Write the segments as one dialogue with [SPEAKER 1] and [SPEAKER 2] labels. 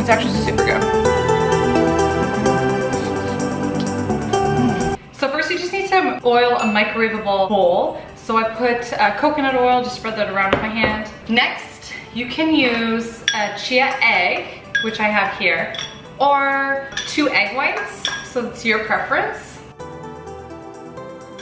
[SPEAKER 1] It's actually super good. So first you just need to oil a microwavable bowl. So I put coconut oil, just spread that around with my hand. Next, you can use a chia egg, which I have here, or 2 egg whites, so it's your preference.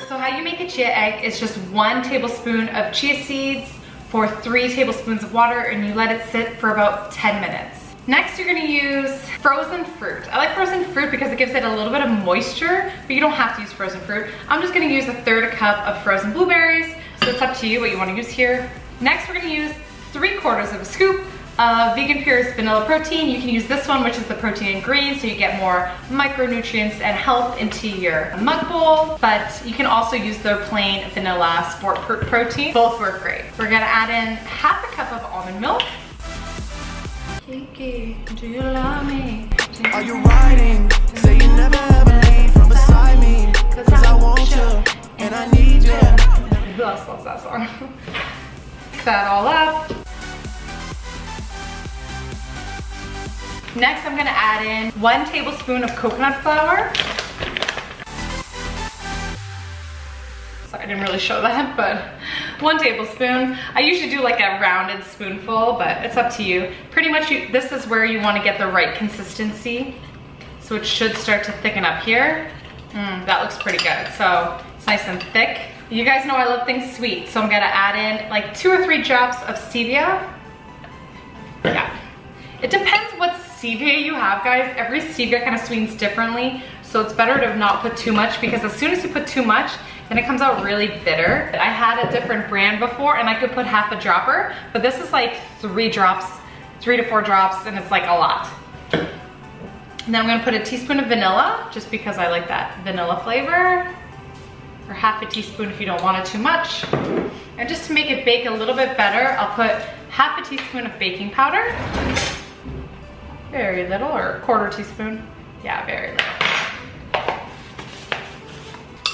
[SPEAKER 1] So how you make a chia egg is just 1 tablespoon of chia seeds for 3 tablespoons of water, and you let it sit for about 10 minutes. Next, you're gonna use frozen fruit. I like frozen fruit because it gives it a little bit of moisture, but you don't have to use frozen fruit. I'm just gonna use 1/3 cup of frozen blueberries, so it's up to you what you wanna use here. Next, we're gonna use 3/4 of a scoop of Vegan Pure's vanilla protein. You can use this one, which is the protein in green, so you get more micronutrients and health into your mug bowl, but you can also use their plain vanilla sport protein. Both work great. We're gonna add in 1/2 cup of almond milk. Kiki, do you love me?
[SPEAKER 2] Are you riding? Say you never ever leave from beside me, 'cause I want you and I need you.
[SPEAKER 1] Who else loves that song? Mix that all up. Next, I'm gonna add in 1 tablespoon of coconut flour. Sorry, I didn't really show that, but 1 tablespoon. I usually do like a rounded spoonful, but it's up to you. Pretty much, this is where you wanna get the right consistency. So it should start to thicken up here. That looks pretty good. So it's nice and thick. You guys know I love things sweet, so I'm gonna add in like 2 or 3 drops of stevia. Yeah. It depends what stevia you have, guys. Every stevia kind of sweetens differently, so it's better to not put too much, because as soon as you put too much, then it comes out really bitter. I had a different brand before and I could put 1/2 dropper, but this is like 3 drops, 3 to 4 drops, and it's like a lot. Now I'm gonna put a teaspoon of vanilla, just because I like that vanilla flavor, or 1/2 teaspoon if you don't want it too much. And just to make it bake a little bit better, I'll put 1/2 teaspoon of baking powder. Very little, or 1/4 teaspoon. Yeah, very little.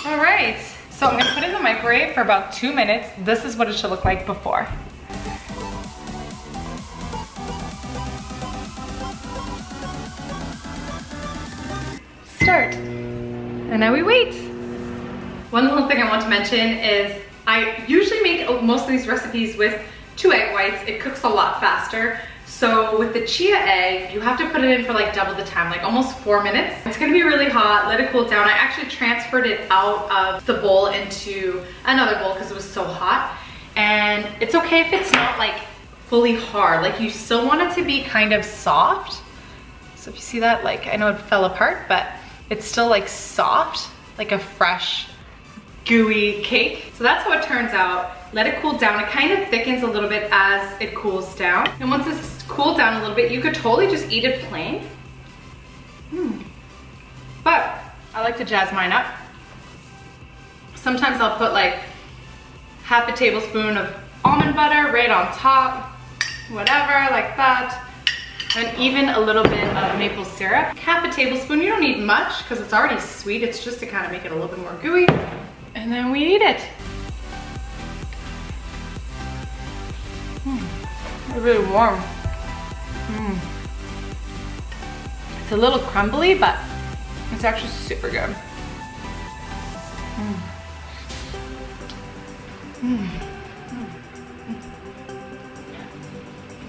[SPEAKER 1] All right, so I'm gonna put it in the microwave for about 2 minutes. This is what it should look like before. Start. And now we wait. One little thing I want to mention is I usually make most of these recipes with 2 egg whites. It cooks a lot faster. So with the chia egg, you have to put it in for like double the time, like almost 4 minutes. It's gonna be really hot, let it cool down. I actually transferred it out of the bowl into another bowl because it was so hot. And it's okay if it's not like fully hard, like you still want it to be kind of soft. So if you see that, like I know it fell apart, but it's still like soft, like a fresh, gooey cake. So that's how it turns out. Let it cool down. It kind of thickens a little bit as it cools down. And once it's cooled down a little bit, you could totally just eat it plain. But I like to jazz mine up. Sometimes I'll put like 1/2 tablespoon of almond butter right on top, whatever, like that. And even a little bit of maple syrup. 1/2 tablespoon, you don't need much because it's already sweet. It's just to kind of make it a little bit more gooey. And then we eat it. It's really warm. It's a little crumbly, but it's actually super good.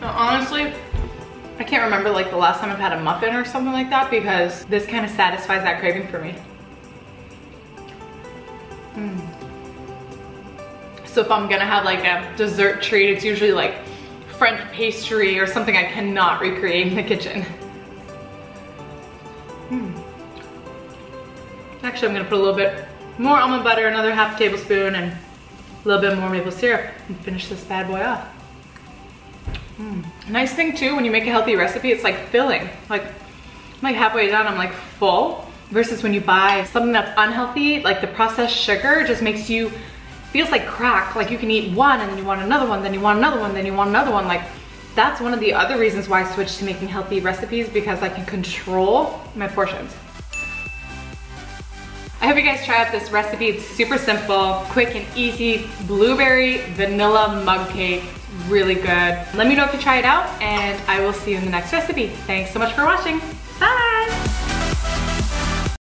[SPEAKER 1] Now, honestly, I can't remember like the last time I've had a muffin or something like that, because this kind of satisfies that craving for me. So if I'm gonna have like a dessert treat, it's usually like French pastry or something I cannot recreate in the kitchen. Actually, I'm gonna put a little bit more almond butter, another 1/2 tablespoon, and a little bit more maple syrup, and finish this bad boy off. Nice thing too, when you make a healthy recipe, it's like filling. Like, I'm like halfway done, I'm like full. Versus when you buy something that's unhealthy, like the processed sugar just makes you, feels like crack. Like you can eat one and then you want another one, then you want another one, then you want another one. Like that's one of the other reasons why I switched to making healthy recipes, because I can control my portions. I hope you guys try out this recipe. It's super simple, quick and easy. Blueberry vanilla mug cake, really good. Let me know if you try it out, and I will see you in the next recipe. Thanks so much for watching. Bye.